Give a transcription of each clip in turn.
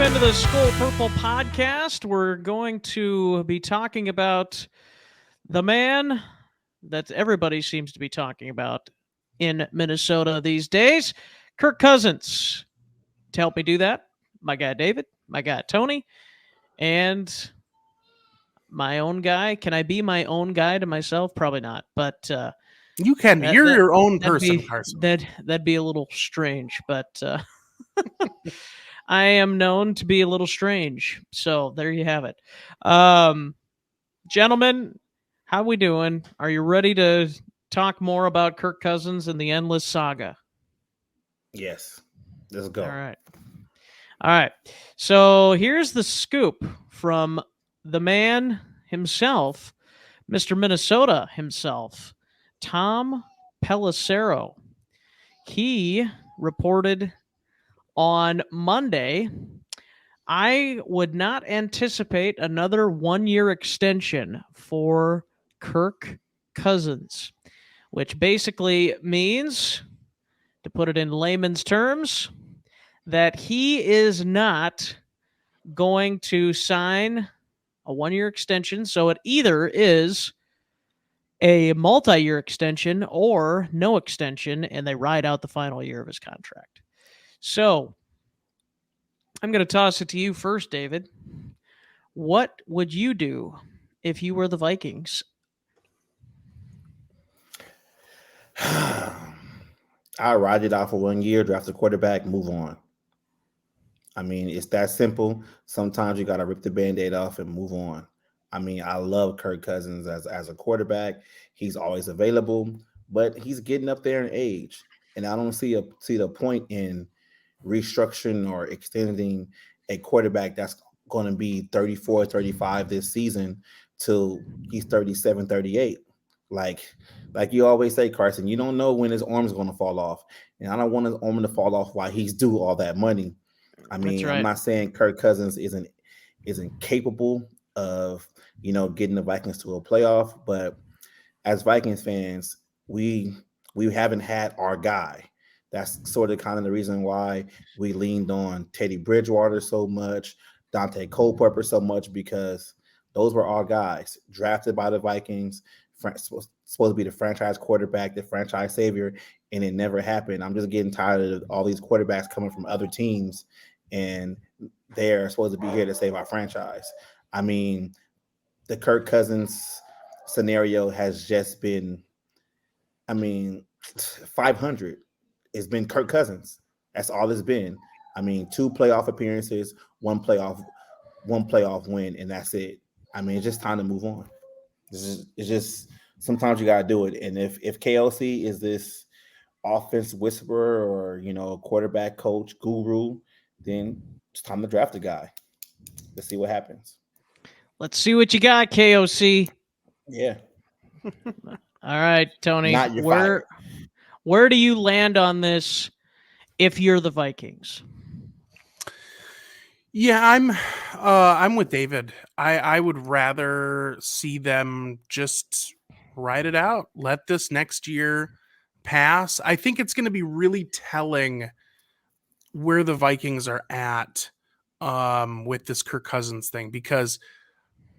into the Skol Purple podcast. We're going to be talking about the man that everybody seems to be talking about in Minnesota these days, Kirk Cousins. To help me do that, my guy David, my guy Tony, and my own guy. Can I be my own guy to myself? Probably not, but you can be. You're your own person, Carson. That'd be a little strange, but I am known to be a little strange. So there you have it. Gentlemen, how we doing? Are you ready to talk more about Kirk Cousins and the endless saga? Yes. Let's go. All right. So here's the scoop from the man himself, Mr. Minnesota himself, Tom Pelissero. He reported on Monday, I would not anticipate another 1-year extension for Kirk Cousins, which basically means, to put it in layman's terms, that he is not going to sign a 1-year extension. So it either is a multi-year extension or no extension, and they ride out the final year of his contract. So I'm going to toss it to you first, David. What would you do if you were the Vikings? I'll ride it out for 1 year, draft a quarterback, move on. I mean, it's that simple. Sometimes you got to rip the Band-Aid off and move on. I mean, I love Kirk Cousins as a quarterback. He's always available, but he's getting up there in age. And I don't see the point in restructuring or extending a quarterback that's going to be 34, 35 this season till he's 37, 38. Like you always say, Carson, you don't know when his arm's going to fall off. And I don't want his arm to fall off while he's due all that money. I mean, right. I'm not saying Kirk Cousins isn't capable of, getting the Vikings to a playoff, but as Vikings fans, we haven't had our guy. That's sort of kind of the reason why we leaned on Teddy Bridgewater so much, Dante Culpepper so much, because those were our guys drafted by the Vikings, supposed to be the franchise quarterback, the franchise savior, and it never happened. I'm just getting tired of all these quarterbacks coming from other teams, and they're supposed to be here to save our franchise. I mean, the Kirk Cousins scenario has just been, 500. It's been Kirk Cousins. That's all it's been. 2 playoff appearances, one playoff win, and that's it. It's just time to move on. It's just sometimes you gotta do it. And if KLC is this offense whisperer or quarterback coach guru, then it's time to draft a guy. Let's see what happens. Let's see what you got, KOC. Yeah. All right, Tony. Not your fire. Where do you land on this if you're the Vikings? Yeah, I'm with David. I would rather see them just ride it out. Let this next year pass. I think it's going to be really telling where the Vikings are at with this Kirk Cousins thing, because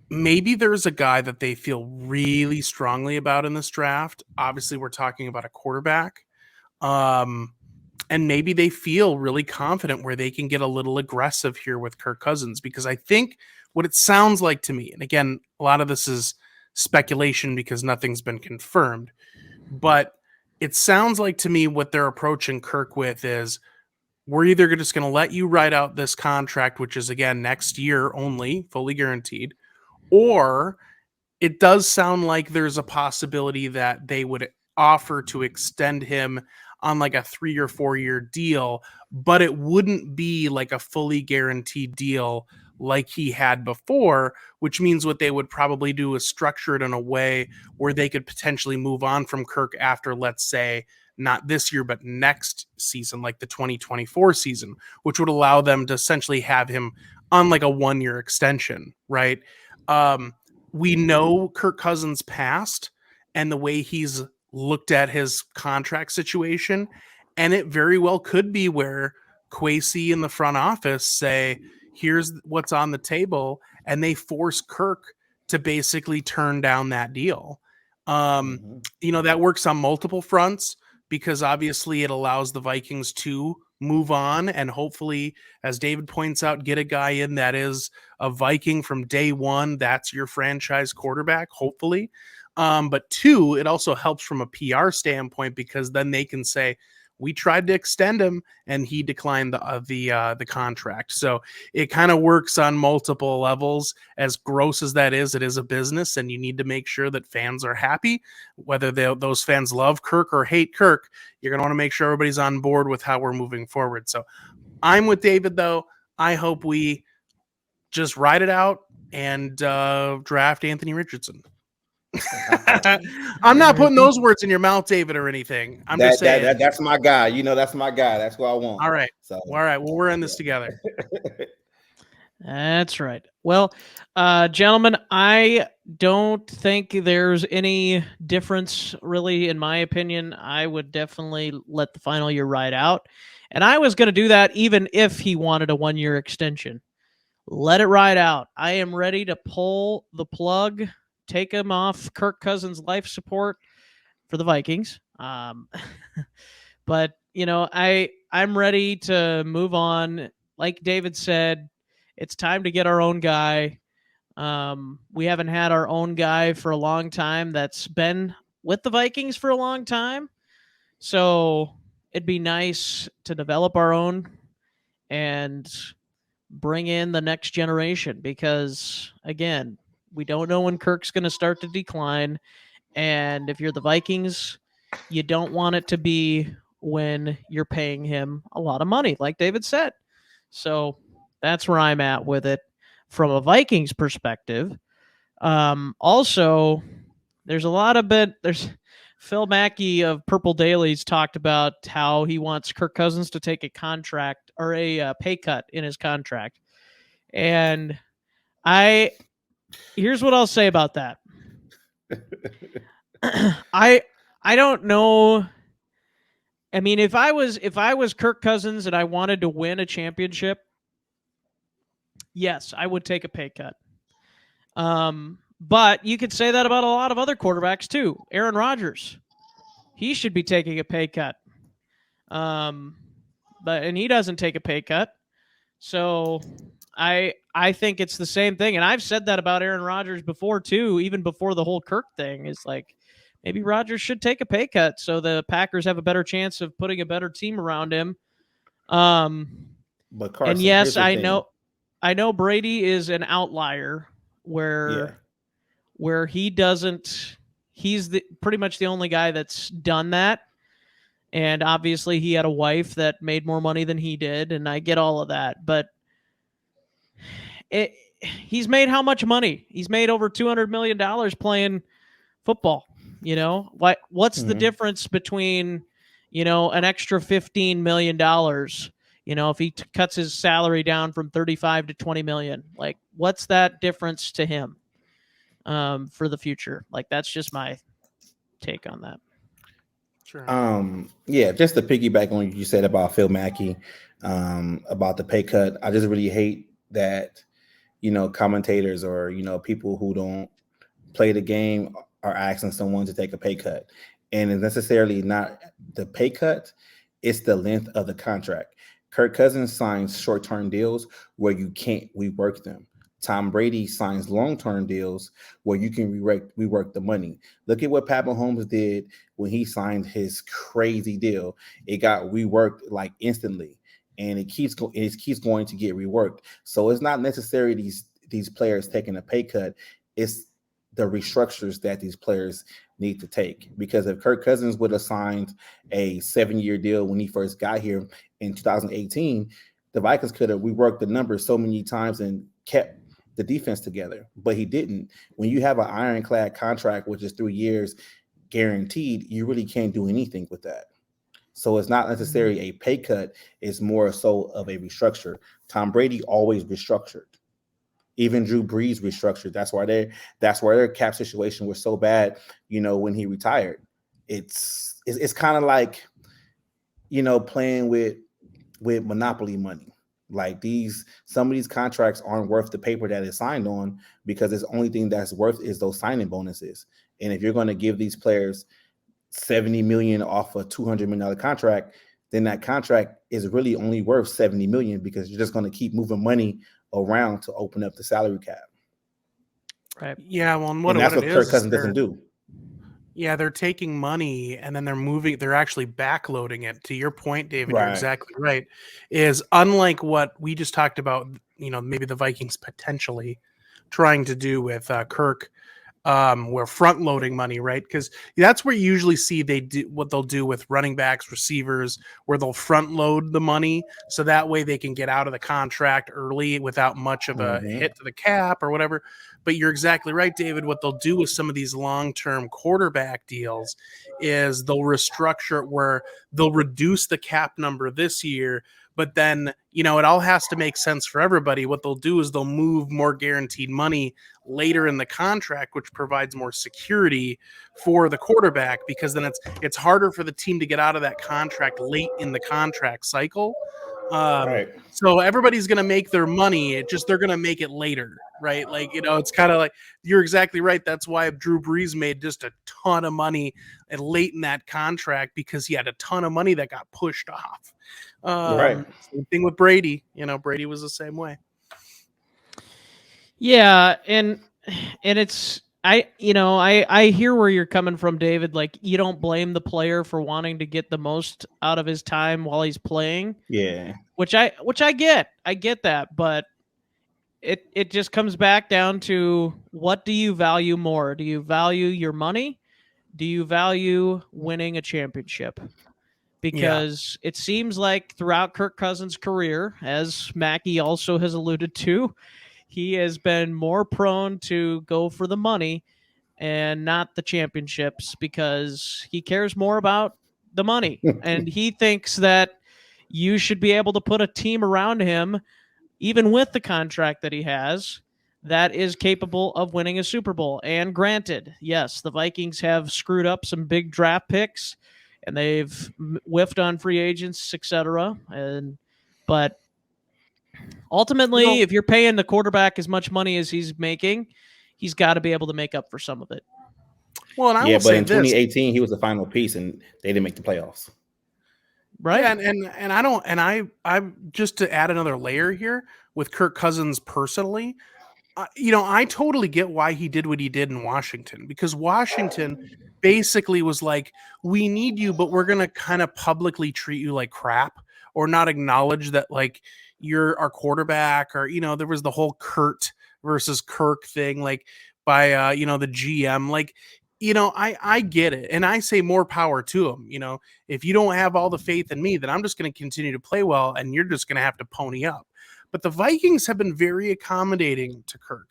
maybe there's a guy that they feel really strongly about in this draft. Obviously, we're talking about a quarterback. And maybe they feel really confident where they can get a little aggressive here with Kirk Cousins, because I think what it sounds like to me, and again, a lot of this is speculation because nothing's been confirmed, but it sounds like to me what they're approaching Kirk with is, we're either just going to let you ride out this contract, which is, again, next year only, fully guaranteed, or it does sound like there's a possibility that they would offer to extend him on like a 3 or 4 year deal, but it wouldn't be like a fully guaranteed deal like he had before, which means what they would probably do is structure it in a way where they could potentially move on from Kirk after, let's say, not this year, but next season, like the 2024 season, which would allow them to essentially have him on like a 1 year extension, right? We know Kirk Cousins past and the way he's looked at his contract situation, and it very well could be where Kwesi in the front office say, here's what's on the table, and they force Kirk to basically turn down that deal. That works on multiple fronts because obviously it allows the Vikings to move on and hopefully, as David points out, get a guy in that is a Viking from day one. That's your franchise quarterback, hopefully. But two, it also helps from a PR standpoint because then they can say, we tried to extend him and he declined the contract. So it kind of works on multiple levels. As gross as that is, it is a business and you need to make sure that fans are happy. Whether those fans love Kirk or hate Kirk, you're going to want to make sure everybody's on board with how we're moving forward. So I'm with David, though. I hope we just ride it out and draft Anthony Richardson. I'm not putting those words in your mouth, David, or anything. I'm just saying that's my guy. That's my guy. That's what I want. All right. So all right. Well, we're in this together. That's right. Well, gentlemen, I don't think there's any difference really, in my opinion. I would definitely let the final year ride out. And I was going to do that even if he wanted a 1-year extension. Let it ride out. I am ready to pull the plug, take him off Kirk Cousins' life support for the Vikings. But, I'm ready to move on. Like David said, it's time to get our own guy. We haven't had our own guy for a long time that's been with the Vikings for a long time. So it'd be nice to develop our own and bring in the next generation because, again, we don't know when Kirk's going to start to decline. And if you're the Vikings, you don't want it to be when you're paying him a lot of money, like David said. So that's where I'm at with it from a Vikings perspective. Also, there's Phil Mackey of Purple Dailies talked about how he wants Kirk Cousins to take a contract or a pay cut in his contract. And here's what I'll say about that. I don't know. I mean, if I was Kirk Cousins and I wanted to win a championship, yes, I would take a pay cut. But you could say that about a lot of other quarterbacks too. Aaron Rodgers, he should be taking a pay cut. And he doesn't take a pay cut. So I think it's the same thing. And I've said that about Aaron Rodgers before too, even before the whole Kirk thing. Is like maybe Rodgers should take a pay cut so the Packers have a better chance of putting a better team around him. But Carson, and yes, I know Brady is an outlier where he doesn't. He's pretty much the only guy that's done that. And obviously he had a wife that made more money than he did, and I get all of that. But he's made how much money? He's made over $200 million playing football. What's the difference between, an extra $15 million, if he cuts his salary down from 35 to 20 million, like what's that difference to him for the future? Like, that's just my take on that. Sure. Just to piggyback on what you said about Phil Mackey, about the pay cut. I just really hate that, commentators or, people who don't play the game are asking someone to take a pay cut. And it's necessarily not the pay cut, it's the length of the contract. Kirk Cousins signs short-term deals where you can't rework them. Tom Brady signs long-term deals where you can rework the money. Look at what Pat Mahomes did when he signed his crazy deal. It got reworked like instantly, and it keeps going to get reworked. So it's not necessarily these players taking a pay cut. It's the restructures that these players need to take. Because if Kirk Cousins would have signed a 7-year deal when he first got here in 2018, the Vikings could have reworked the numbers so many times and kept the defense together, but he didn't. When you have an ironclad contract, which is 3 years guaranteed, you really can't do anything with that. So it's not necessarily a pay cut. It's more so of a restructure. Tom Brady always restructured. Even Drew Brees restructured. That's why their cap situation was so bad, when he retired. It's kind of like, playing with Monopoly money. Like some of these contracts aren't worth the paper that it's signed on, because the only thing that's worth is those signing bonuses. And if you're going to give these players $70 million off a $200 million contract, then that contract is really only worth $70 million, because you're just going to keep moving money around to open up the salary cap. Right. Yeah, well, And that's what Kirk Cousins doesn't do. Yeah, they're taking money and then they're actually backloading it. To your point, David, you're exactly right. Is unlike what we just talked about, maybe the Vikings potentially trying to do with Kirk, we're front loading money, right? Because that's where you usually see what they'll do with running backs, receivers, where they'll front load the money so that way they can get out of the contract early without much of a hit to the cap or whatever. But you're exactly right, David. What they'll do with some of these long-term quarterback deals is they'll restructure it where they'll reduce the cap number this year, but then, it all has to make sense for everybody. What they'll do is they'll move more guaranteed money later in the contract, which provides more security for the quarterback, because then it's harder for the team to get out of that contract late in the contract cycle. So everybody's going to make their money. They're going to make it later, right? Like, it's kind of like, you're exactly right. That's why Drew Brees made just a ton of money late in that contract, because he had a ton of money that got pushed off. Same thing with Brady. Brady was the same way. Yeah, and it's I hear where you're coming from, David. Like, you don't blame the player for wanting to get the most out of his time while he's playing. Yeah. Which I get. I get that, but it just comes back down to, what do you value more? Do you value your money? Do you value winning a championship? Because it seems like throughout Kirk Cousins' career, as Mackie also has alluded to, he has been more prone to go for the money and not the championships, because he cares more about the money. And he thinks that you should be able to put a team around him, even with the contract that he has, that is capable of winning a Super Bowl. And granted, yes, the Vikings have screwed up some big draft picks, and they've whiffed on free agents, etc. But ultimately, if you're paying the quarterback as much money as he's making, he's got to be able to make up for some of it. Well, and but in 2018, he was the final piece, and they didn't make the playoffs. Right. Yeah, I just to add another layer here with Kirk Cousins personally, I totally get why he did what he did in Washington, because Washington basically was like, we need you, but we're going to kind of publicly treat you like crap, or not acknowledge that, like, you're our quarterback, or, there was the whole Kurt versus Kirk thing, like, by, the GM, like, I get it. And I say more power to him. If you don't have all the faith in me, then I'm just going to continue to play well, and you're just going to have to pony up. But the Vikings have been very accommodating to Kirk.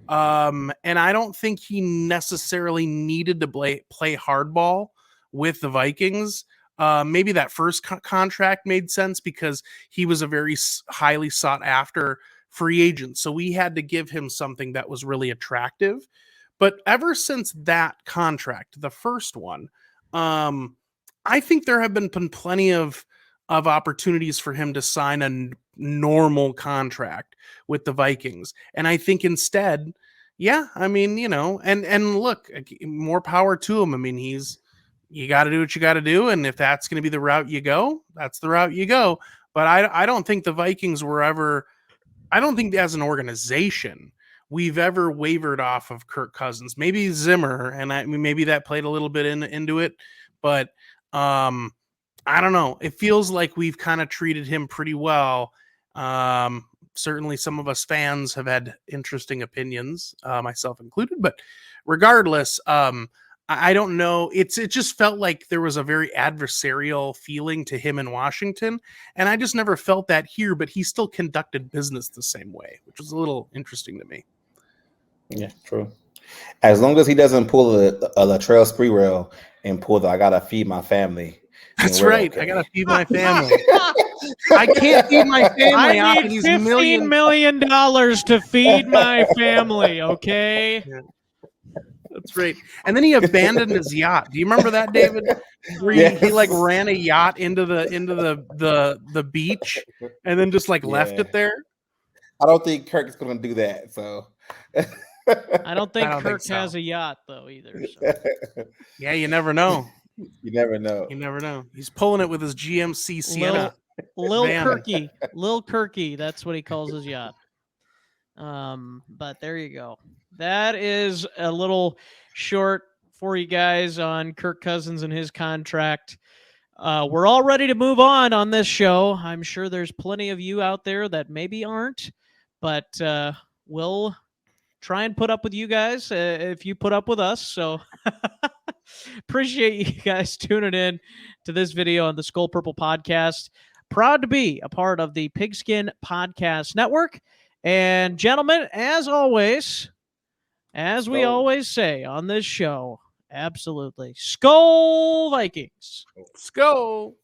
And I don't think he necessarily needed to play hardball with the Vikings. Maybe that first contract made sense because he was a very highly sought after free agent. So we had to give him something that was really attractive. But ever since that contract, the first one, I think there have been plenty of opportunities for him to sign a normal contract with the Vikings. And I think instead, and look, more power to him. I mean, you got to do what you got to do. And if that's going to be the route you go, that's the route you go. But I don't think the Vikings I don't think as an organization, we've ever wavered off of Kirk Cousins. Maybe Zimmer, and maybe that played a little bit into it. But I don't know. It feels like we've kind of treated him pretty well. Certainly some of us fans have had interesting opinions, myself included. But regardless, I don't know. It just felt like there was a very adversarial feeling to him in Washington. And I just never felt that here, but he still conducted business the same way, which was a little interesting to me. Yeah, true. As long as he doesn't pull a Latrell Sprewell and pull I gotta feed my family. That's right. Okay. I gotta feed my family. I can't feed my family. I need $15 million to feed my family. Okay. That's great. And then he abandoned his yacht. Do you remember that, David? Where he like ran a yacht into the beach and then just like left it there. I don't think Kirk is going to do that. So I don't think Kirk so. has a yacht though either. So. Yeah, you never know. You never know. You never know. He's pulling it with his GMC Sienna. Lil van. Kirky. That's what he calls his yacht. But there you go. That is a little short for you guys on Kirk Cousins and his contract. We're all ready to move on this show. I'm sure there's plenty of you out there that maybe aren't, but we'll try and put up with you guys if you put up with us. So appreciate you guys tuning in to this video on the Skol Purple Podcast. Proud to be a part of the Pigskin Podcast Network. And gentlemen, as always, as we always say on this show, absolutely, Skol Vikings. Skol.